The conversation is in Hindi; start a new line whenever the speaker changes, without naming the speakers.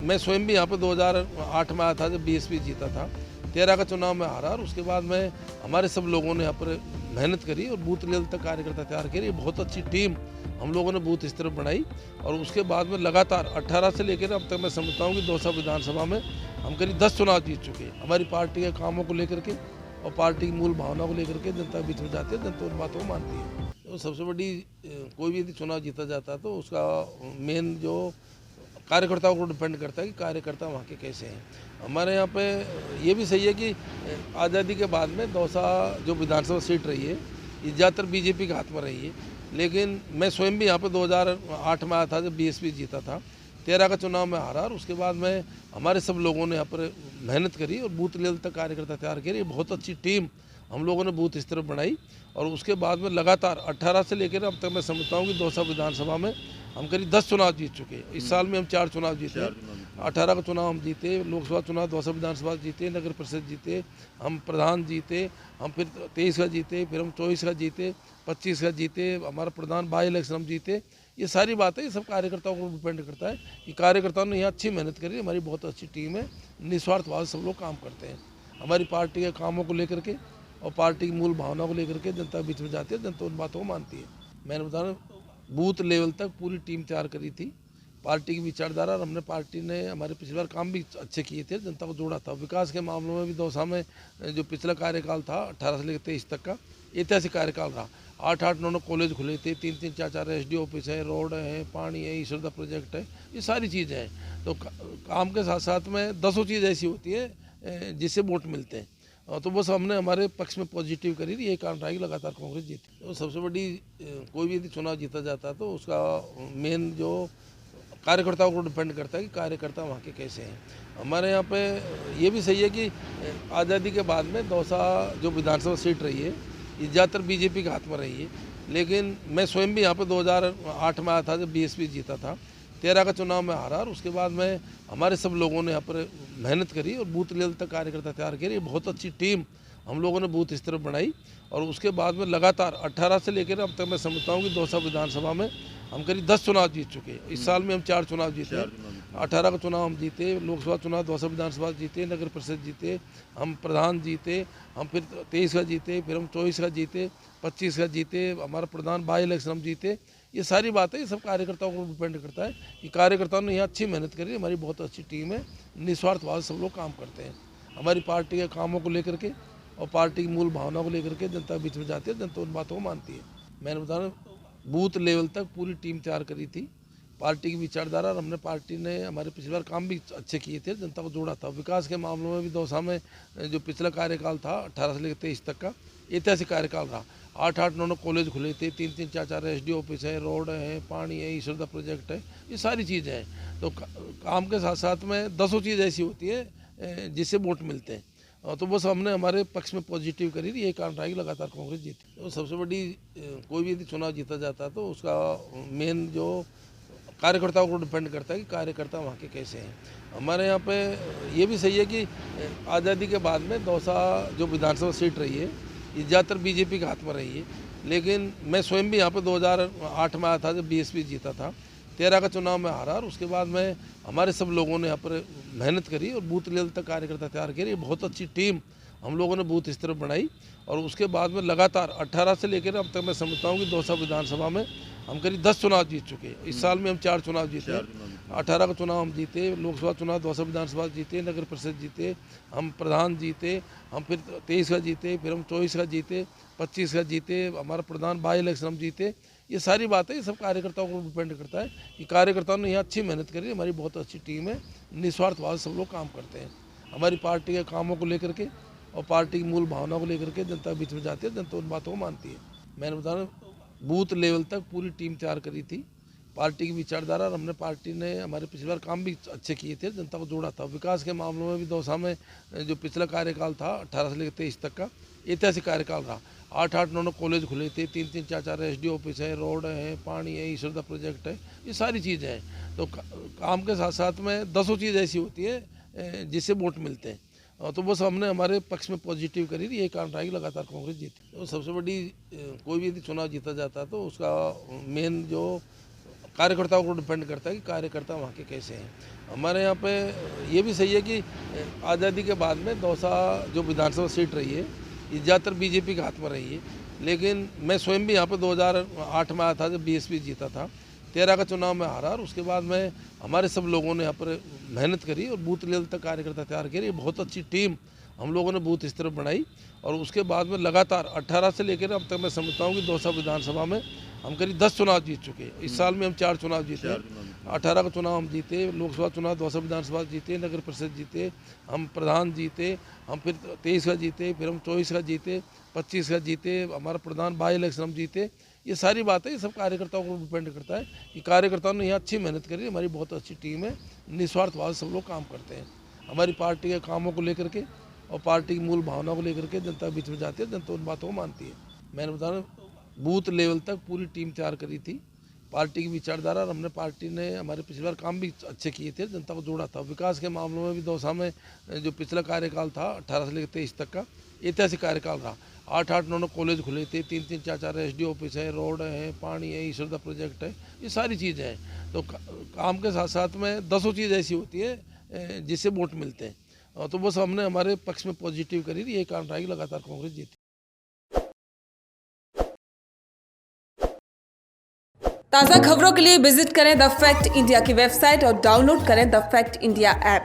मैं स्वयं भी यहाँ पे 2008 में आया था जब बीएसपी जीता था। 13 का चुनाव में हारा और उसके बाद में हमारे सब लोगों ने यहाँ पर मेहनत करी और बूथ लेवल तक कार्यकर्ता तैयार किए। बहुत अच्छी टीम हम लोगों ने बूथ स्तर पर बनाई और उसके बाद में लगातार 18 से लेकर अब तक मैं समझता हूँ कि दौसा विधानसभा में हम करीब 10 चुनाव जीत चुके हैं। हमारी पार्टी के कामों को लेकर के और पार्टी की मूल भावना को लेकर के जनता बीच में जाती है, जनता उन बातों को मानती है। तो सबसे बड़ी कोई भी यदि चुनाव जीता जाता है तो उसका मेन जो कार्यकर्ताओं को डिपेंड करता है कि कार्यकर्ता वहाँ के कैसे हैं। हमारे यहाँ पे ये भी सही है कि आज़ादी के बाद में दौसा जो विधानसभा सीट रही है ये ज़्यादातर बीजेपी के हाथ में रही है, लेकिन मैं स्वयं भी यहाँ पे 2008 में आया था जब बीएसपी जीता था। 13 का चुनाव में हारा और उसके बाद में हमारे सब लोगों ने यहाँ पर मेहनत करी और बूथ लेवल तक कार्यकर्ता तैयार किए। बहुत अच्छी टीम हम लोगों ने बूथ स्तर पर बनाई और उसके बाद में लगातार 18 से लेकर अब तक मैं समझता हूँ कि दौसा विधानसभा में हम करीब 10 चुनाव जीत चुके हैं। इस साल में हम 4 चुनाव जीते। 18 का चुनाव हम जीते, लोकसभा चुनाव दौसा विधानसभा जीते, नगर परिषद जीते, हम प्रधान जीते, हम फिर 23 का जीते, फिर हम 24 का जीते, 25 का जीते, हमारा प्रधान बाई इलेक्शन हम जीते। ये सारी बातें ये सब कार्यकर्ताओं को डिपेंड करता है कि कार्यकर्ताओं ने यहाँ अच्छी मेहनत करी। हमारी बहुत अच्छी टीम है, निस्वार्थ भाव से सब लोग काम करते हैं। हमारी पार्टी के कामों को लेकर के और पार्टी की मूल भावना को लेकर के जनता बीच में जाती है, जनता उन बातों को मानती है। मैंने बताया बूथ लेवल तक पूरी टीम तैयार करी थी, पार्टी की विचारधारा और हमने पार्टी ने हमारे पिछली बार काम भी अच्छे किए थे, जनता को जोड़ा था। विकास के मामलों में भी दौसा में जो पिछला कार्यकाल था 18 से लेकर 23 तक का ऐतिहासिक कार्यकाल रहा। 8-8 9 कॉलेज खुले थे, 3-3 4-4 एसडीओ ऑफिस है, रोड है, पानी है, ईश्वरदा प्रोजेक्ट है, ये सारी चीज़ें हैं। तो काम के साथ साथ में 10 चीज़ ऐसी होती है जिससे वोट मिलते हैं। तो बस हमने हमारे पक्ष में पॉजिटिव करी, यही कारण रहा कि लगातार कांग्रेस जीती। तो सबसे बड़ी कोई भी यदि चुनाव जीता जाता है तो उसका मेन जो कार्यकर्ताओं को डिपेंड करता है कि कार्यकर्ता वहाँ के कैसे हैं। हमारे यहाँ पे ये भी सही है कि आज़ादी के बाद में दौसा जो विधानसभा सीट रही है ये ज़्यादातर बीजेपी के हाथ में रही है, लेकिन मैं स्वयं भी यहाँ पे 2008 में आया था जब बीएसपी जीता था। 13 का चुनाव में हारा और उसके बाद में हमारे सब लोगों ने यहाँ पर मेहनत करी और बूथ लेवल तक कार्यकर्ता तैयार किए। बहुत अच्छी टीम हम लोगों ने बूथ स्तर पर बनाई और उसके बाद में लगातार 18 से लेकर अब तक मैं समझता हूँ कि दौसा विधानसभा में हम करीब 10 चुनाव जीत चुके हैं। इस साल में हम 4 चुनाव जीते। 18 का चुनाव हम जीते, लोकसभा चुनाव दौसा विधानसभा जीते, नगर परिषद जीते, हम प्रधान जीते, हम फिर 23 का जीते, फिर हम 24 का जीते, 25 का जीते, हमारा प्रधान बाई इलेक्शन हम जीते। ये सारी बातें ये सब कार्यकर्ताओं को डिपेंड करता है कि कार्यकर्ताओं ने यहाँ अच्छी मेहनत करी। हमारी बहुत अच्छी टीम है, निस्वार्थ भाव से सब लोग काम करते हैं। हमारी पार्टी के कामों को लेकर के और पार्टी की मूल भावना को लेकर के जनता बीच में जाती है, जनता उन बातों को मानती है। मैंने बताया बूथ लेवल तक पूरी टीम तैयार करी थी, पार्टी की विचारधारा और हमने पार्टी ने हमारे पिछली बार काम भी अच्छे किए थे, जनता को जोड़ा था। विकास के मामलों में भी दौसा में जो पिछला कार्यकाल था 18 से लेकर 23 तक का ऐतिहासिक कार्यकाल रहा। 8-8 9 कॉलेज खुले थे, 3-3 4-4 एसडीओ ऑफिस है, रोड है, पानी है, ईश्वरदा प्रोजेक्ट है, ये सारी चीज़ें हैं। तो काम के साथ साथ में 10 चीज़ ऐसी होती है जिससे वोट मिलते हैं। तो बस हमने हमारे पक्ष में पॉजिटिव करी, यही कारण रहा कि लगातार कांग्रेस जीती। तो सबसे बड़ी कोई भी यदि चुनाव जीता जाता है तो उसका मेन जो कार्यकर्ताओं को डिपेंड करता है कि कार्यकर्ता वहाँ के कैसे हैं। हमारे यहाँ पे ये भी सही है कि आज़ादी के बाद में दौसा जो विधानसभा सीट रही है ये ज़्यादातर बीजेपी के हाथ में रही है, लेकिन मैं स्वयं भी यहाँ पे 2008 में आया था जब बीएसपी जीता था। 13 का चुनाव में हारा और उसके बाद में हमारे सब लोगों ने यहाँ पर मेहनत करी और बूथ लेवल तक कार्यकर्ता तैयार किए। बहुत अच्छी टीम हम लोगों ने बूथ स्तर पर बनाई और उसके बाद में लगातार 18 से लेकर अब तक मैं समझता हूँ कि दौसा विधानसभा में हम करीब 10 चुनाव जीत चुके हैं। इस साल में हम 4 चुनाव जीते। 18 का चुनाव हम जीते, लोकसभा चुनाव दौसा विधानसभा जीते, नगर परिषद जीते, हम प्रधान जीते, हम फिर 23 का जीते, फिर हम 24 का जीते, 25 का जीते, हमारा प्रधान बाई इलेक्शन हम जीते। ये सारी बातें ये सब कार्यकर्ताओं को डिपेंड करता है कि कार्यकर्ताओं ने यहाँ अच्छी मेहनत करी। हमारी बहुत अच्छी टीम है, निस्वार्थ भाव से सब लोग काम करते हैं। हमारी पार्टी के कामों को लेकर के और पार्टी की मूल भावना को लेकर के जनता बीच में जाती है, जनता उन बातों को मानती है। मैंने बताया बूथ लेवल तक पूरी टीम तैयार करी थी, पार्टी की विचारधारा और हमने पार्टी ने हमारे पिछली बार काम भी अच्छे किए थे, जनता को जोड़ा था। विकास के मामलों में भी दौसा में जो पिछला कार्यकाल था 18 से लेकर 23 तक का ऐतिहासिक कार्यकाल रहा। 8-8 9 कॉलेज खुले थे, 3-3 4-4 एसडीओ ऑफिस है, रोड है, पानी है, ईश्वरदा प्रोजेक्ट है, ये सारी चीज़ें हैं। तो काम के साथ साथ में 10 चीज़ ऐसी होती है जिससे वोट मिलते हैं। तो बस हमने हमारे पक्ष में पॉजिटिव करी, यही कारण रहा कि लगातार कांग्रेस जीती। तो सबसे बड़ी कोई भी यदि चुनाव जीता जाता है तो उसका मेन जो कार्यकर्ताओं को डिपेंड करता है कि कार्यकर्ता वहाँ के कैसे हैं। हमारे यहाँ पे ये भी सही है कि आज़ादी के बाद में दौसा जो विधानसभा सीट रही है ये ज़्यादातर बीजेपी के हाथ में रही है। लेकिन मैं स्वयं भी यहाँ पे 2008 में आया था जब बीएसपी जीता था। 13 का चुनाव में हारा और उसके बाद में हमारे सब लोगों ने यहाँ पर मेहनत करी और बूथ लेवल तक कार्यकर्ता तैयार किए। ये बहुत अच्छी टीम हम लोगों ने बूथ स्तर पर बनाई और उसके बाद में लगातार 18 से लेकर अब तक मैं समझता हूँ कि दौसा विधानसभा में हम करीब 10 चुनाव जीत चुके हैं। इस साल में हम 4 चुनाव जीते, 18 का चुनाव हम जीते, लोकसभा चुनाव दौसा विधानसभा जीते, नगर परिषद जीते, हम प्रधान जीते, हम फिर 23 का जीते, फिर हम 24 का जीते, 25 का जीते, हमारा प्रधान बाई इलेक्शन हम जीते। ये सारी बातें ये सब कार्यकर्ताओं को डिपेंड करता है कि कार्यकर्ताओं ने यहाँ अच्छी मेहनत करी। हमारी बहुत अच्छी टीम है, निस्वार्थ भाव से सब लोग काम करते हैं। हमारी पार्टी के कामों को लेकर के और पार्टी की मूल भावना को लेकर के जनता के बीच में जाती है, जनता उन बातों को मानती है। मैंने बताया बूथ लेवल तक पूरी टीम तैयार करी थी, पार्टी की विचारधारा, और हमने पार्टी ने हमारे पिछली बार काम भी अच्छे किए थे, जनता को जोड़ा था। विकास के मामलों में भी दौसा में जो पिछला कार्यकाल था 18 से लेकर 23 तक का ऐतिहासिक कार्यकाल रहा। 8-8 9 कॉलेज खुले थे, 3-3 4-4 एसडीओ ऑफिस है, रोड है, पानी है, ईश्वरदा प्रोजेक्ट है, ये सारी चीज़ें हैं। तो काम के साथ साथ में 10 चीज़ ऐसी होती है जिससे वोट मिलते हैं। तो बस हमने हमारे पक्ष में पॉजिटिव करी, ये कारण रहा कि लगातार कांग्रेस जीती।
ताज़ा खबरों के लिए विजिट करें द फैक्ट इंडिया की वेबसाइट और डाउनलोड करें द फैक्ट इंडिया ऐप।